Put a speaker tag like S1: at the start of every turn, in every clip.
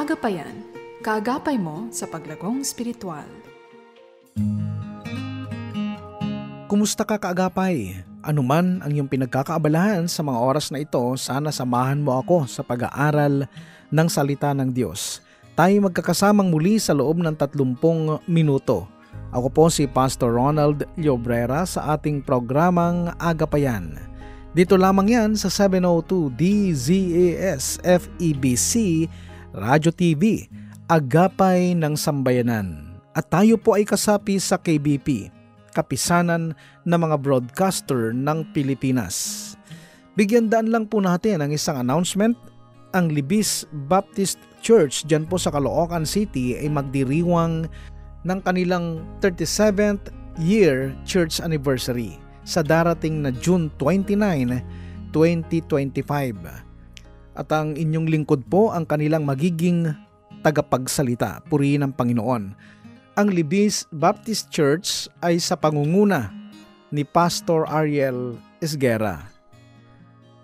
S1: Agapayan, kaagapay mo sa paglagong spiritual.
S2: Kumusta ka kaagapay? Ano man ang iyong pinagkakaabalahan sa mga oras na ito, sana samahan mo ako sa pag-aaral ng salita ng Diyos. Tayo magkakasamang muli sa loob ng 30 minuto. Ako po si Pastor Ronald Llobrera sa ating programang Agapayan. Dito lamang yan sa 702 DZAS FEBC Radio TV, Agapay ng Sambayanan. At tayo po ay kasapi sa KBP, Kapisanan ng mga Broadcaster ng Pilipinas. Bigyan daan lang po natin ang isang announcement. Ang Libis Baptist Church dyan po sa Caloocan City ay magdiriwang ng kanilang 37th year church anniversary sa darating na June 29, 2025. At ang inyong lingkod po ang kanilang magiging tagapagsalita. Purihin ang Panginoon. Ang Libis Baptist Church ay sa pangunguna ni Pastor Ariel Esguera.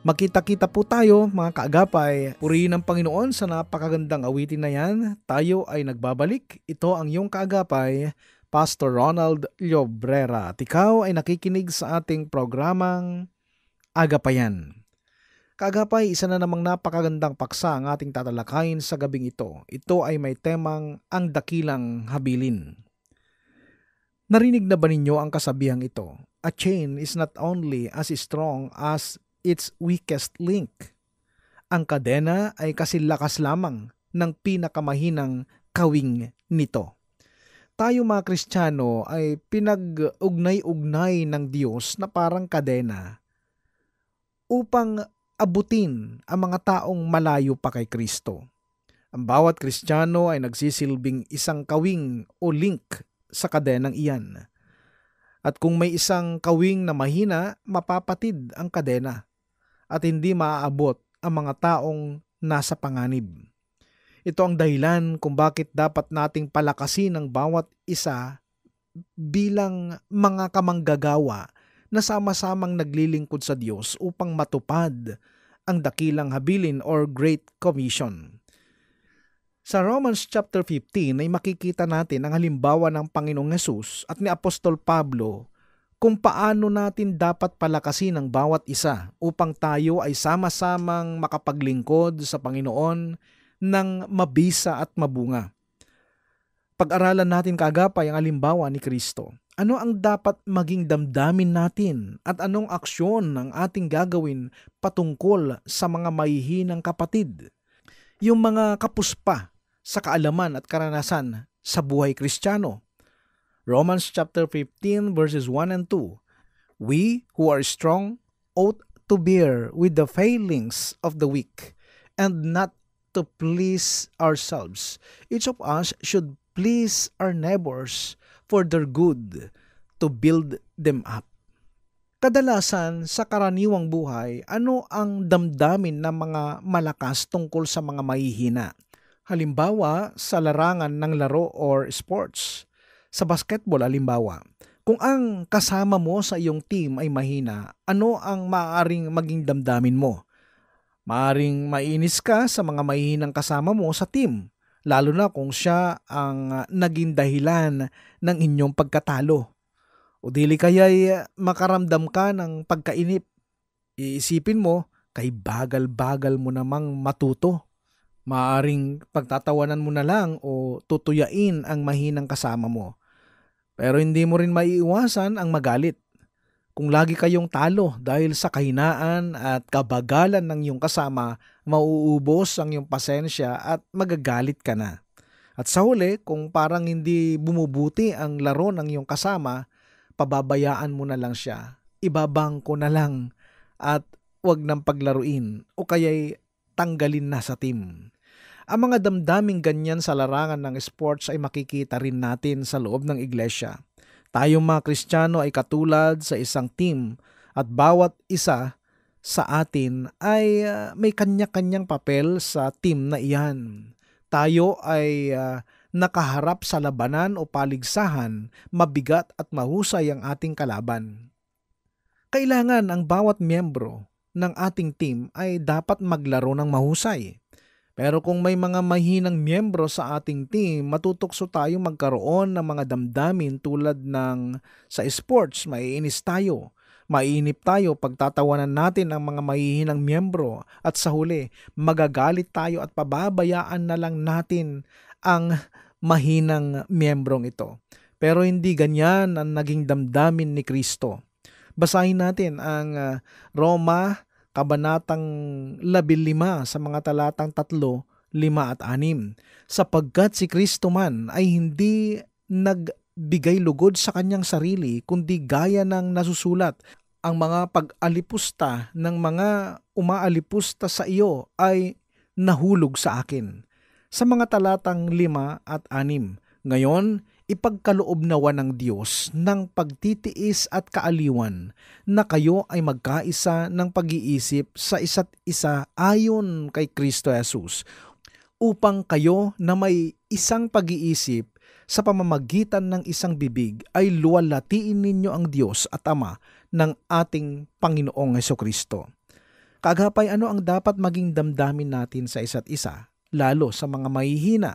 S2: Makita-kita po tayo mga kaagapay. Purihin ang Panginoon sa napakagandang awitin na yan. Tayo ay nagbabalik. Ito ang iyong kaagapay, Pastor Ronald Llobrera. At ikaw ay nakikinig sa ating programang Agapayan. Kaagapay, isa na namang napakagandang paksa ang ating tatalakayin sa gabing ito. Ito ay may temang ang dakilang habilin. Narinig na ba ninyo ang kasabihang ito? A chain is not only as strong as its weakest link. Ang kadena ay kasilakas lamang ng pinakamahinang kawing nito. Tayo mga Kristiyano ay pinag-ugnay-ugnay ng Diyos na parang kadena upang abutin ang mga taong malayo pa kay Kristo. Ang bawat Kristiyano ay nagsisilbing isang kawing o link sa kadenang iyan. At kung may isang kawing na mahina, mapapatid ang kadena at hindi maaabot ang mga taong nasa panganib. Ito ang dahilan kung bakit dapat nating palakasin ang bawat isa bilang mga kamanggagawa na sama-samang naglilingkod sa Diyos upang matupad ang dakilang habilin or Great Commission. Sa Romans chapter 15 ay makikita natin ang halimbawa ng Panginoong Hesus at ni Apostol Pablo kung paano natin dapat palakasin ang bawat isa upang tayo ay sama-samang makapaglingkod sa Panginoon ng mabisa at mabunga. Pag-aralan natin kaagapay ang halimbawa ni Kristo. Ano ang dapat maging damdamin natin at anong aksyon ang ating gagawin patungkol sa mga mahihinang kapatid? Yung mga kapuspa sa kaalaman at karanasan sa buhay Kristiyano. Romans chapter 15 verses 1 and 2. We who are strong ought to bear with the failings of the weak and not to please ourselves. Each of us should please our neighbors for their good, to build them up. Kadalasan sa karaniwang buhay, ano ang damdamin ng mga malakas tungkol sa mga mahihina? Halimbawa, sa larangan ng laro or sports. Sa basketball, halimbawa, kung ang kasama mo sa iyong team ay mahina, ano ang maaaring maging damdamin mo? Maaaring mainis ka sa mga mahihinang kasama mo sa team, lalo na kung siya ang naging dahilan ng inyong pagkatalo. O dili kaya'y makaramdam ka ng pagkainip. Iisipin mo, kay bagal-bagal mo namang matuto. Maaaring pagtatawanan mo na lang o tutuyain ang mahinang kasama mo. Pero hindi mo rin maiiwasan ang magalit. Kung lagi kayong talo dahil sa kahinaan at kabagalan ng iyong kasama, mauubos ang iyong pasensya at magagalit ka na. At sa huli, kung parang hindi bumubuti ang laro ng iyong kasama, pababayaan mo na lang siya. Ibabangko na lang at wag nang paglaruin o kaya'y tanggalin na sa team. Ang mga damdaming ganyan sa larangan ng sports ay makikita rin natin sa loob ng iglesia. Tayong mga Kristiyano ay katulad sa isang team at bawat isa sa atin ay may kanya-kanyang papel sa team na iyan. Tayo ay nakaharap sa labanan o paligsahan, mabigat at mahusay ang ating kalaban. Kailangan ang bawat miyembro ng ating team ay dapat maglaro ng mahusay. Pero kung may mga mahinang miyembro sa ating team, matutokso tayo magkaroon ng mga damdamin tulad ng sa sports, maiinis tayo. Maiinip tayo pagtatawanan natin ang mga mahihinang miyembro at sa huli, magagalit tayo at pababayaan na lang natin ang mahinang miyembrong ito. Pero hindi ganyan ang naging damdamin ni Kristo. Basahin natin ang Roma Kabanatang 15 sa mga talatang 3, 5 at 6. Sapagkat si Kristo man ay hindi nagbigay lugod sa kanyang sarili, kundi gaya ng nasusulat, ang mga pag-alipusta ng mga umaalipusta sa iyo ay nahulog sa akin. Sa mga talatang 5 at 6. Ngayon, ipagkaloob nawa ng Diyos ng pagtitiis at kaaliwan na kayo ay magkaisa ng pag-iisip sa isa't isa ayon kay Kristo Jesus, upang kayo na may isang pag-iisip sa pamamagitan ng isang bibig ay luwalhatiin ninyo ang Diyos at Ama ng ating Panginoong Hesukristo. Kaagapay, ano ang dapat maging damdamin natin sa isa't isa, lalo sa mga mahihina?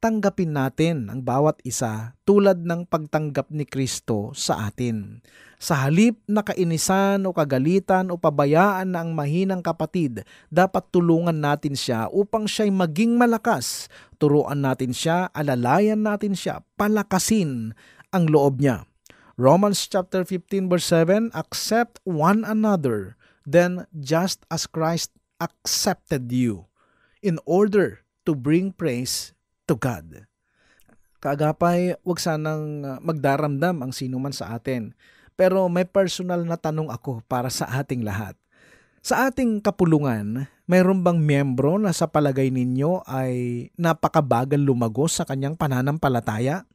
S2: Tanggapin natin ang bawat isa tulad ng pagtanggap ni Kristo sa atin. Sa halip na kainisan o kagalitan o pabayaan na ang mahinang kapatid, dapat tulungan natin siya upang siya'y maging malakas. Turuan natin siya, alalayan natin siya, palakasin ang loob niya. Romans chapter 15 verse 7, accept one another, then just as Christ accepted you, in order to bring praise to God. Kaagapay, huwag sanang magdaramdam ang sino man sa atin. Pero may personal na tanong ako para sa ating lahat. Sa ating kapulungan, mayroon bang miyembro na sa palagay ninyo ay napakabagal lumago sa kanyang pananampalataya?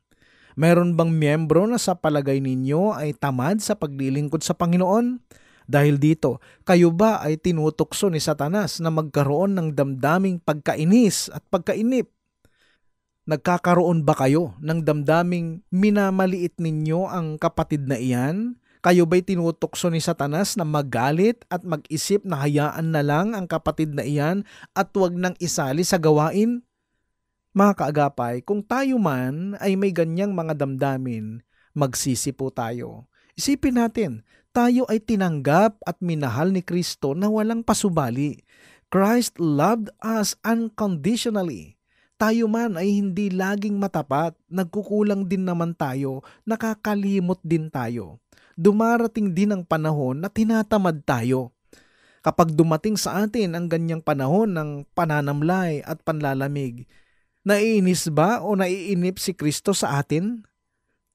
S2: Mayroon bang miyembro na sa palagay ninyo ay tamad sa paglilingkod sa Panginoon? Dahil dito, kayo ba ay tinutokso ni Satanas na magkaroon ng damdaming pagkainis at pagkainip? Nagkakaroon ba kayo ng damdaming minamaliit ninyo ang kapatid na iyan? Kayo ba'y tinutokso ni Satanas na magalit at mag-isip na hayaan na lang ang kapatid na iyan at huwag nang isali sa gawain? Mga kaagapay, kung tayo man ay may ganyang mga damdamin, magsisi po tayo. Isipin natin, tayo ay tinanggap at minahal ni Kristo na walang pasubali. Christ loved us unconditionally. Tayo man ay hindi laging matapat, nagkukulang din naman tayo, nakakalimot din tayo. Dumarating din ang panahon na tinatamad tayo. Kapag dumating sa atin ang ganyang panahon ng pananamlay at panlalamig, naiinis ba o naiinip si Kristo sa atin?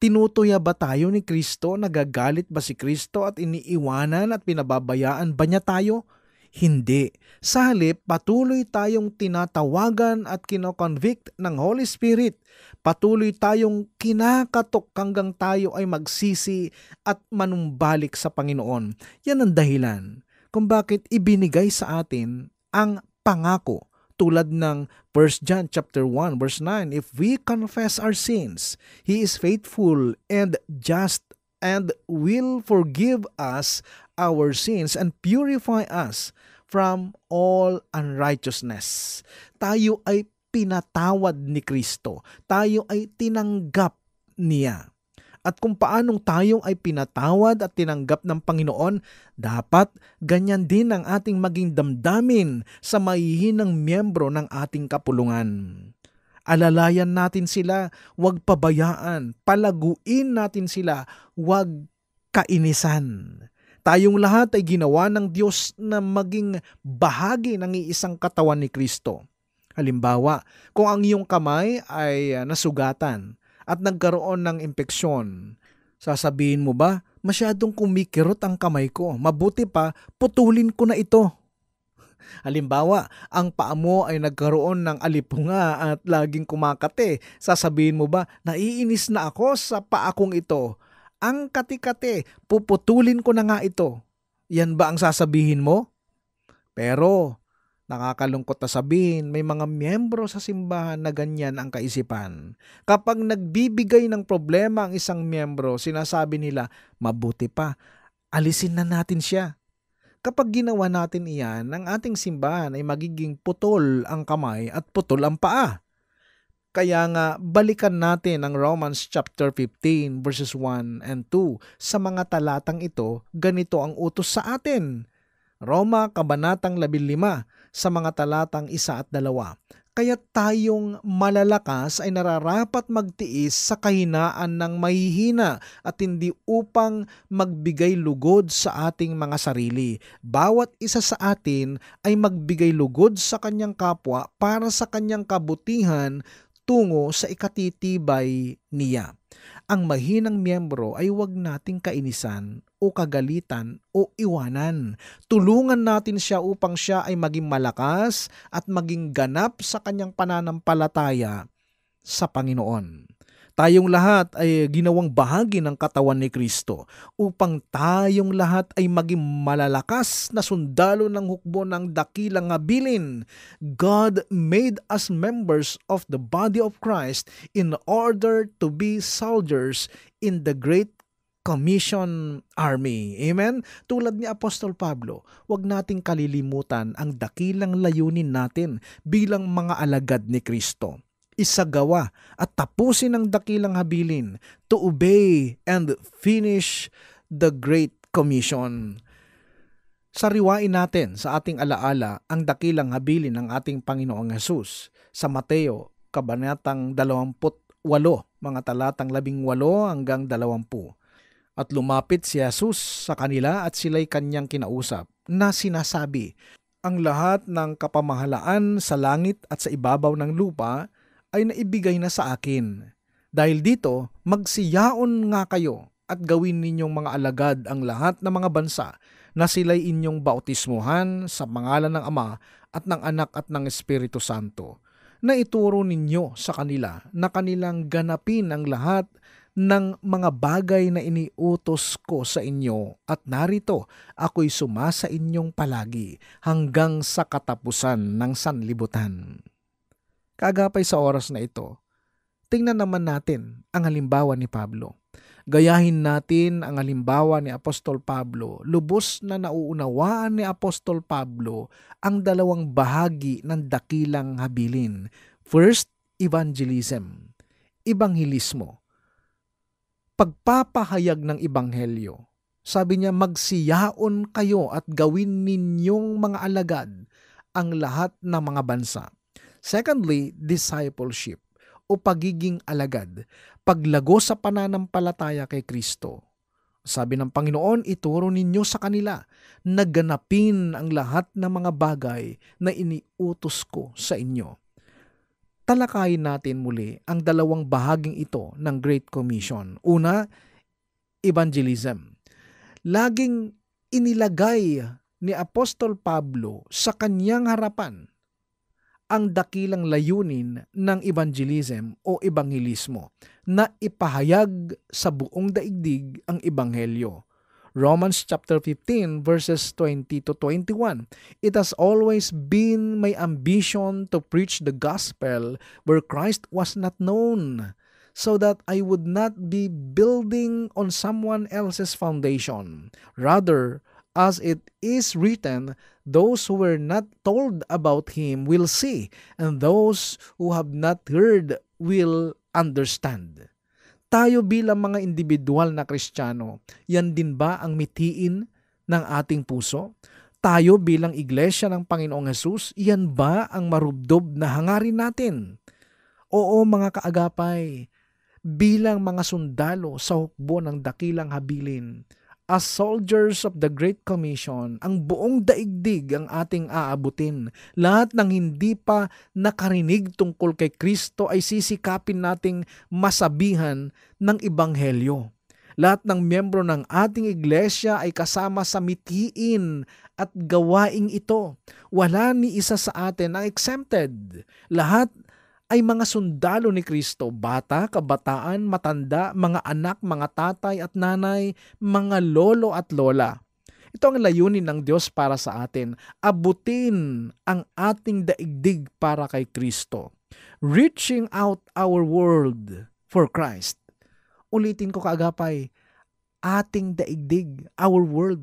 S2: Tinutuya ba tayo ni Kristo? Nagagalit ba si Kristo at iniiwanan at pinababayaan ba niya tayo? Hindi. Sa halip, patuloy tayong tinatawagan at kinoconvict ng Holy Spirit. Patuloy tayong kinakatok hanggang tayo ay magsisi at manumbalik sa Panginoon. Yan ang dahilan kung bakit ibinigay sa atin ang pangako tulad ng 1 John chapter 1 verse 9. If we confess our sins, He is faithful and just and will forgive us our sins and purify us from all unrighteousness. Tayo ay pinatawad ni Kristo. Tayo ay tinanggap niya. At kung paanong tayong ay pinatawad at tinanggap ng Panginoon, dapat ganyan din ang ating maging damdamin sa mahihinang miyembro ng ating kapulungan. Alalayan natin sila, huwag pabayaan, palaguin natin sila, huwag kainisan. Tayong lahat ay ginawa ng Diyos na maging bahagi ng iisang katawan ni Kristo. Halimbawa, kung ang iyong kamay ay nasugatan at nagkaroon ng impeksyon, sasabihin mo ba, masyadong kumikirot ang kamay ko, mabuti pa, putulin ko na ito. Halimbawa, ang paa mo ay nagkaroon ng alipunga at laging kumakate, sasabihin mo ba, naiinis na ako sa paa kong ito. Ang kati-kati, puputulin ko na nga ito. Yan ba ang sasabihin mo? Pero, nakakalungkot na sabihin, may mga miyembro sa simbahan na ganyan ang kaisipan. Kapag nagbibigay ng problema ang isang miyembro, sinasabi nila, mabuti pa, alisin na natin siya. Kapag ginawa natin iyan, ang ating simbahan ay magiging putol ang kamay at putol ang paa. Kaya nga, balikan natin ang Romans chapter 15 verses 1 and 2. Sa mga talatang ito, ganito ang utos sa atin. Roma, Kabanatang 15, sa mga talatang 1 at 2. Kaya tayong malalakas ay nararapat magtiis sa kahinaan ng mahihina at hindi upang magbigay lugod sa ating mga sarili. Bawat isa sa atin ay magbigay lugod sa kanyang kapwa para sa kanyang kabutihan tungo sa ikatitibay niya. Ang mahinang miyembro ay huwag nating kainisan o kagalitan o iwanan. Tulungan natin siya upang siya ay maging malakas at maging ganap sa kanyang pananampalataya sa Panginoon. Tayong lahat ay ginawang bahagi ng katawan ni Kristo upang tayong lahat ay maging malalakas na sundalo ng hukbo ng dakilang habilin. God made us members of the body of Christ in order to be soldiers in the Great Commission Army. Amen? Tulad ni Apostol Pablo, huwag nating kalilimutan ang dakilang layunin natin bilang mga alagad ni Kristo. Isagawa at tapusin ang dakilang habilin to obey and finish the Great Commission. Sariwain natin sa ating alaala ang dakilang habilin ng ating Panginoong Hesus sa Mateo, Kabanatang 28, mga talatang 18 hanggang 20. At lumapit si Jesus sa kanila at sila'y kanyang kinausap na sinasabi, ang lahat ng kapamahalaan sa langit at sa ibabaw ng lupa ay naibigay na sa akin. Dahil dito, magsiyaon nga kayo at gawin ninyong mga alagad ang lahat ng mga bansa na sila'y inyong bautismuhan sa pangalan ng Ama at ng Anak at ng Espiritu Santo, na ituro ninyo sa kanila na kanilang ganapin ang lahat ng mga bagay na iniutos ko sa inyo at narito ako'y sumasa inyong palagi hanggang sa katapusan ng sanlibutan. Kaagapay sa oras na ito, tingnan naman natin ang halimbawa ni Pablo. Gayahin natin ang halimbawa ni Apostol Pablo. Lubos na nauunawaan ni Apostol Pablo ang dalawang bahagi ng dakilang habilin. First, evangelism. Ibanghelismo. Pagpapahayag ng ebanghelyo. Sabi niya, magsiyaon kayo at gawin ninyong mga alagad ang lahat ng mga bansa. Secondly, discipleship o pagiging alagad, paglago sa pananampalataya kay Kristo. Sabi ng Panginoon, ituro ninyo sa kanila na ganapin ang lahat ng mga bagay na iniutos ko sa inyo. Talakayin natin muli ang dalawang bahaging ito ng Great Commission. Una, evangelism. Laging inilagay ni Apostol Pablo sa kanyang harapan ang dakilang layunin ng evangelism o ebanghelismo na ipahayag sa buong daigdig ang ebanghelyo. Romans chapter 15 verses 20 to 21. It has always been my ambition to preach the gospel where Christ was not known, so that I would not be building on someone else's foundation. Rather, as it is written, those who were not told about him will see, and those who have not heard will understand. Tayo bilang mga individual na Kristiyano, yan din ba ang mitiin ng ating puso? Tayo bilang iglesia ng Panginoong Hesus, yan ba ang marubdob na hangarin natin? Oo mga kaagapay, bilang mga sundalo sa hukbo ng dakilang habilin, as soldiers of the Great Commission, ang buong daigdig ang ating aabutin. Lahat ng hindi pa nakarinig tungkol kay Kristo ay sisikapin nating masabihan ng Ebanghelyo. Lahat ng miyembro ng ating iglesia ay kasama sa mitiin at gawaing ito. Wala ni isa sa atin ang exempted. Lahat ay mga sundalo ni Kristo, bata, kabataan, matanda, mga anak, mga tatay at nanay, mga lolo at lola. Ito ang layunin ng Diyos para sa atin, abutin ang ating daigdig para kay Kristo. Reaching out our world for Christ. Ulitin ko kaagapay, ating daigdig, our world.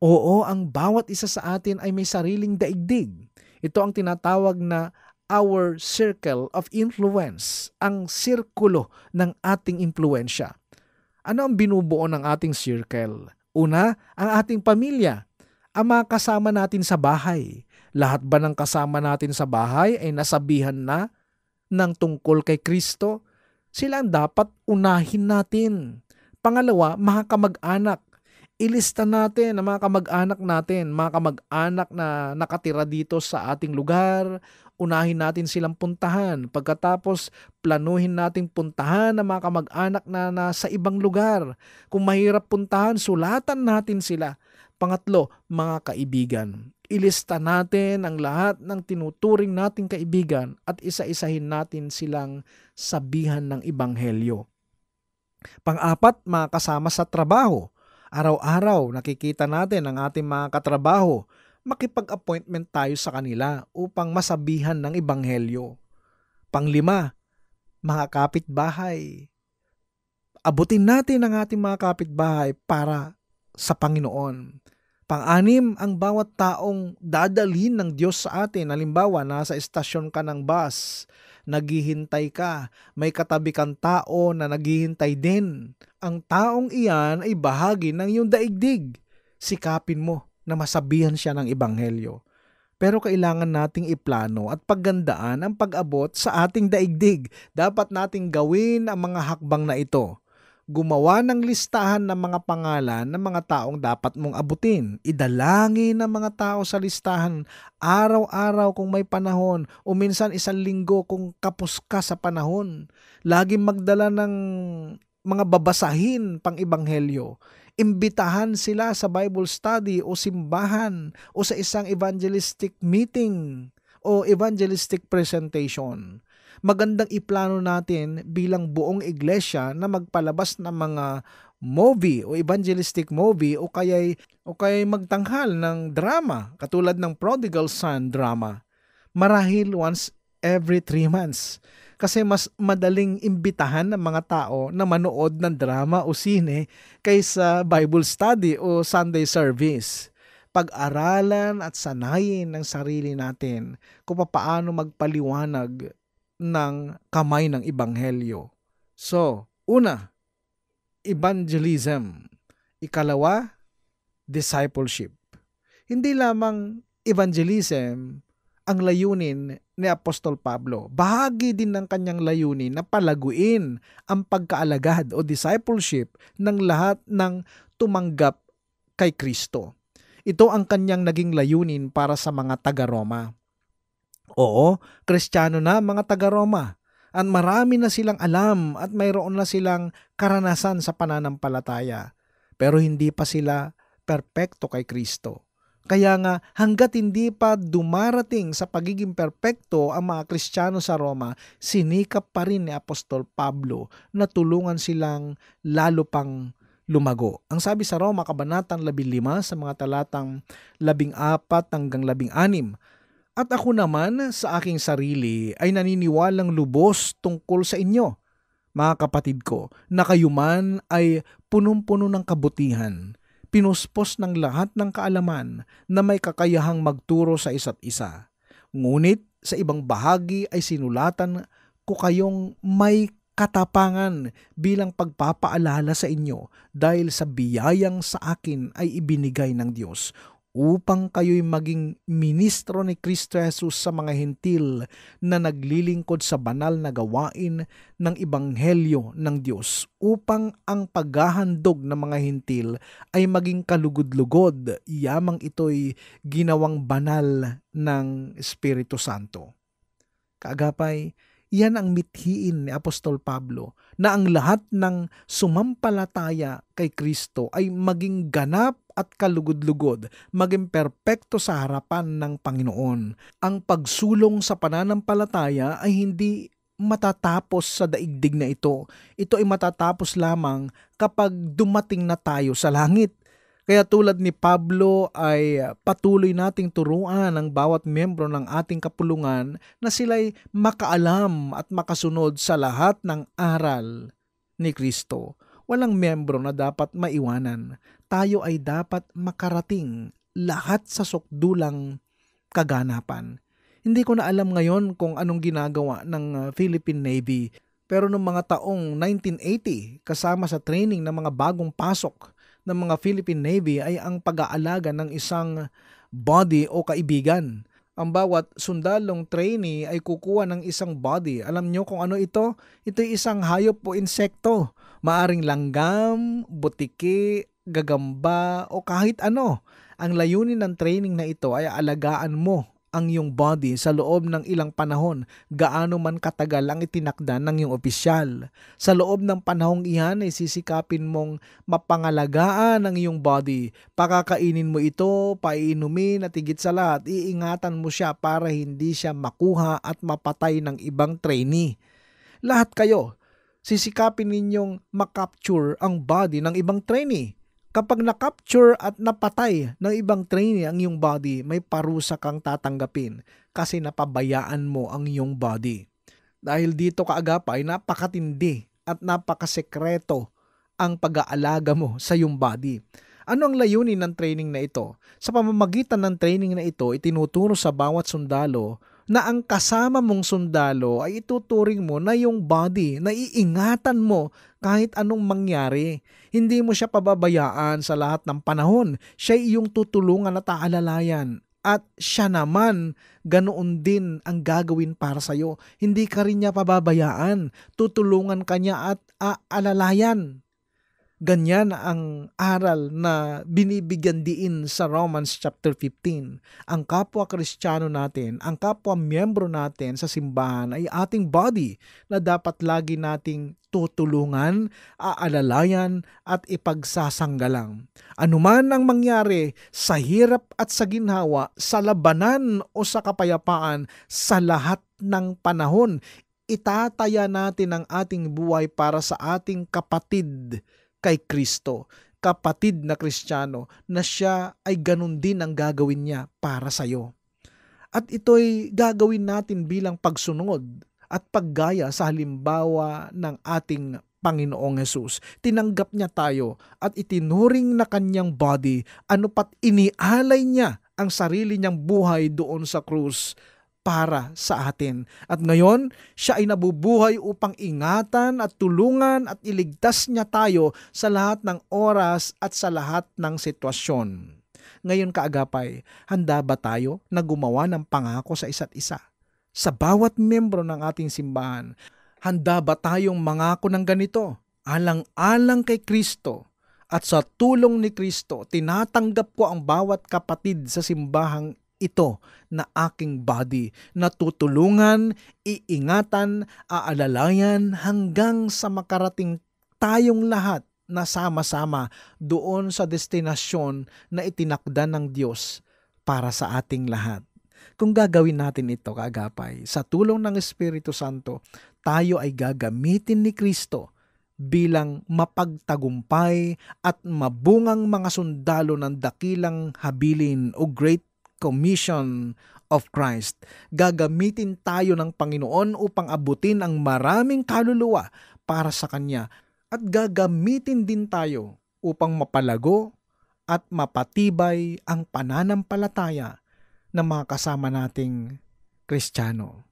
S2: Oo, ang bawat isa sa atin ay may sariling daigdig. Ito ang tinatawag na our circle of influence, ang sirkulo ng ating impluensya. Ano ang binubuo ng ating circle? Una, ang ating pamilya, ang mga kasama natin sa bahay. Lahat ba ng kasama natin sa bahay ay nasabihan na ng tungkol kay Kristo? Sila ang dapat unahin natin. Pangalawa, mga kamag-anak. Ilista natin ang mga kamag-anak natin, mga kamag-anak na nakatira dito sa ating lugar. Unahin natin silang puntahan. Pagkatapos, planuhin nating puntahan ang mga kamag-anak na nasa ibang lugar. Kung mahirap puntahan, sulatan natin sila. Pangatlo, mga kaibigan. Ilista natin ang lahat ng tinuturing nating kaibigan at isa-isahin natin silang sabihan ng Ebanghelyo. Pang-apat, mga kasama sa trabaho. Araw-araw nakikita natin ang ating mga katrabaho. Makipag-appointment tayo sa kanila upang masabihan ng Ebanghelyo. Panglima, mga kapitbahay. Abutin natin ang ating mga kapitbahay para sa Panginoon. Pang-anim, ang bawat taong dadalhin ng Diyos sa atin. Halimbawa, nasa estasyon ka ng bus, naghihintay ka, may katabi kang tao na naghihintay din. Ang taong iyan ay bahagi ng iyong daigdig. Sikapin mo na masabihan siya ng Ebanghelyo. Pero kailangan nating iplano at paggandaan ang pag-abot sa ating daigdig. Dapat nating gawin ang mga hakbang na ito. Gumawa ng listahan ng mga pangalan ng mga taong dapat mong abutin. Idalangin ang mga tao sa listahan araw-araw kung may panahon o minsan isang linggo kung kapos ka sa panahon. Laging magdala ng mga babasahin pang Ebanghelyo. Imbitahan sila sa Bible study o simbahan o sa isang evangelistic meeting o evangelistic presentation. Magandang iplano natin bilang buong iglesia na magpalabas ng mga movie o evangelistic movie o kaya'y magtanghal ng drama katulad ng Prodigal Son drama. Marahil once every 3 months. Kasi mas madaling imbitahan ng mga tao na manood ng drama o sine kaysa Bible study o Sunday service. Pag-aralan at sanayin ng sarili natin kung paano magpaliwanag ng kamay ng Ebanghelyo. So, una, evangelism. Ikalawa, discipleship. Hindi lamang evangelism ang layunin ni Apostol Pablo. Bahagi din ng kanyang layunin na palaguin ang pagkaalagad o discipleship ng lahat ng tumanggap kay Kristo. Ito ang kanyang naging layunin para sa mga taga-Roma. Oo, Kristiyano na mga taga-Roma at marami na silang alam at mayroon na silang karanasan sa pananampalataya. Pero hindi pa sila perpekto kay Kristo. Kaya nga hanggat hindi pa dumarating sa pagiging perpekto ang mga Kristiyano sa Roma, sinikap pa rin ni Apostol Pablo na tulungan silang lalo pang lumago. Ang sabi sa Roma, Kabanatang 15 sa mga talatang 14 hanggang 16, at ako naman sa aking sarili ay naniniwalang lubos tungkol sa inyo, mga kapatid ko, na kayo man ay punong-puno ng kabutihan, pinuspos ng lahat ng kaalaman na may kakayahang magturo sa isa't isa. Ngunit sa ibang bahagi ay sinulatan ko kayong may katapangan bilang pagpapaalala sa inyo dahil sa biyayang sa akin ay ibinigay ng Diyos upang kayo'y maging ministro ni Kristo Jesus sa mga hentil na naglilingkod sa banal na gawain ng Ebanghelyo ng Diyos, upang ang paghahandog ng mga hentil ay maging kalugod-lugod, yamang ito'y ginawang banal ng Espiritu Santo. Kaagapay, yan ang mithiin ni Apostol Pablo, na ang lahat ng sumampalataya kay Kristo ay maging ganap at kalugod-lugod, maging perpekto sa harapan ng Panginoon. Ang pagsulong sa pananampalataya ay hindi matatapos sa daigdig na ito. Ito ay matatapos lamang kapag dumating na tayo sa langit. Kaya tulad ni Pablo ay patuloy nating turuan ang bawat miyembro ng ating kapulungan na sila'y makaalam at makasunod sa lahat ng aral ni Kristo. Walang miyembro na dapat maiwanan. Tayo ay dapat makarating lahat sa sukdulang kaganapan. Hindi ko na alam ngayon kung anong ginagawa ng Philippine Navy, pero noong mga taong 1980, kasama sa training ng mga bagong pasok ng mga Philippine Navy ay ang pag-aalaga ng isang body o kaibigan. Ang bawat sundalong trainee ay kukuha ng isang body. Alam nyo kung ano ito? Ito ay isang hayop o insekto. Maaring langgam, butiki, gagamba o kahit ano. Ang layunin ng training na ito ay alagaan mo ang iyong body sa loob ng ilang panahon, gaano man katagal ang itinakda ng iyong opisyal. Sa loob ng panahong iyan ay sisikapin mong mapangalagaan ang iyong body. Pakakainin mo ito, paiinumin at higit sa lahat, iingatan mo siya para hindi siya makuha at mapatay ng ibang trainee. Lahat kayo, sisikapin ninyong makapture ang body ng ibang trainee. Kapag na-capture at napatay ng ibang trainee ang iyong body, may parusa kang tatanggapin kasi napabayaan mo ang iyong body. Dahil dito kaagapay, napakatindi at napakasekreto ang pag-aalaga mo sa iyong body. Ano ang layunin ng training na ito? Sa pamamagitan ng training na ito, itinuturo sa bawat sundalo na ang kasama mong sundalo ay ituturing mo na yung body, na iingatan mo kahit anong mangyari. Hindi mo siya pababayaan sa lahat ng panahon. Siya iyong tutulungan at aalalayan. At siya naman, ganoon din ang gagawin para sa'yo. Hindi ka rin niya pababayaan. Tutulungan ka niya at aalalayan. Ganyan ang aral na binibigyan diin sa Romans chapter 15. Ang kapwa Kristiyano natin, ang kapwa miyembro natin sa simbahan ay ating body na dapat lagi nating tutulungan, aalalayan at ipagsasanggalang. Anuman ang mangyari sa hirap at sa ginhawa, sa labanan o sa kapayapaan, sa lahat ng panahon, itataya natin ang ating buhay para sa ating kapatid kay Kristo, kapatid na Kristiyano, na siya ay ganun din ang gagawin niya para sa iyo. At ito'y gagawin natin bilang pagsunod at paggaya sa halimbawa ng ating Panginoong Hesus. Tinanggap niya tayo at itinuring na kanyang body, ano pat inialay niya ang sarili niyang buhay doon sa krus para sa atin. At ngayon, siya ay nabubuhay upang ingatan at tulungan at iligtas niya tayo sa lahat ng oras at sa lahat ng sitwasyon. Ngayon kaagapay, handa ba tayo na gumawa ng pangako sa isa't isa? Sa bawat miyembro ng ating simbahan, handa ba tayong mangako ng ganito? Alang-alang kay Kristo at sa tulong ni Kristo, tinatanggap ko ang bawat kapatid sa simbahang ito na aking body, na tutulungan, iingatan, aalalayan hanggang sa makarating tayong lahat na sama-sama doon sa destinasyon na itinakda ng Diyos para sa ating lahat. Kung gagawin natin ito kaagapay, sa tulong ng Espiritu Santo, tayo ay gagamitin ni Kristo bilang mapagtagumpay at mabungang mga sundalo ng dakilang habilin o Great Commission of Christ. Gagamitin tayo ng Panginoon upang abutin ang maraming kaluluwa para sa Kanya at gagamitin din tayo upang mapalago at mapatibay ang pananampalataya ng mga kasama nating Kristiyano.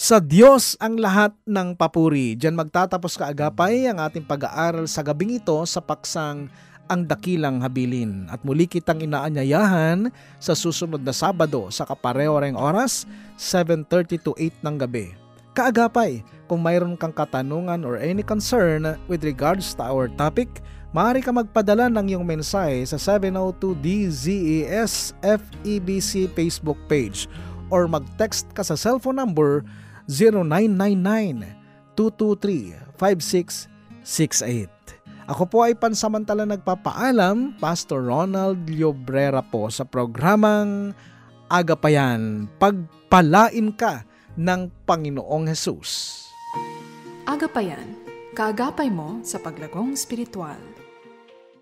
S2: Sa Diyos ang lahat ng papuri. Diyan magtatapos kaagapay ang ating pag-aaral sa gabing ito sa paksang Ang Dakilang Habilin. At muli kitang inaanyayahan sa susunod na Sabado sa kapareho-reng oras, 7:30 to 8 ng gabi. Kaagapay, kung mayroon kang katanungan or any concern with regards to our topic, maaari ka magpadala ng iyong mensahe sa 702 DZES FEBC Facebook page or mag-text ka sa cellphone number 0999-223-5668. Ako po ay pansamantala nagpapaalam, Pastor Ronald Llobrera po sa programang Agapayan. Pagpalain ka ng Panginoong Hesus.
S1: Agapayan, kaagapay mo sa paglagong spiritual.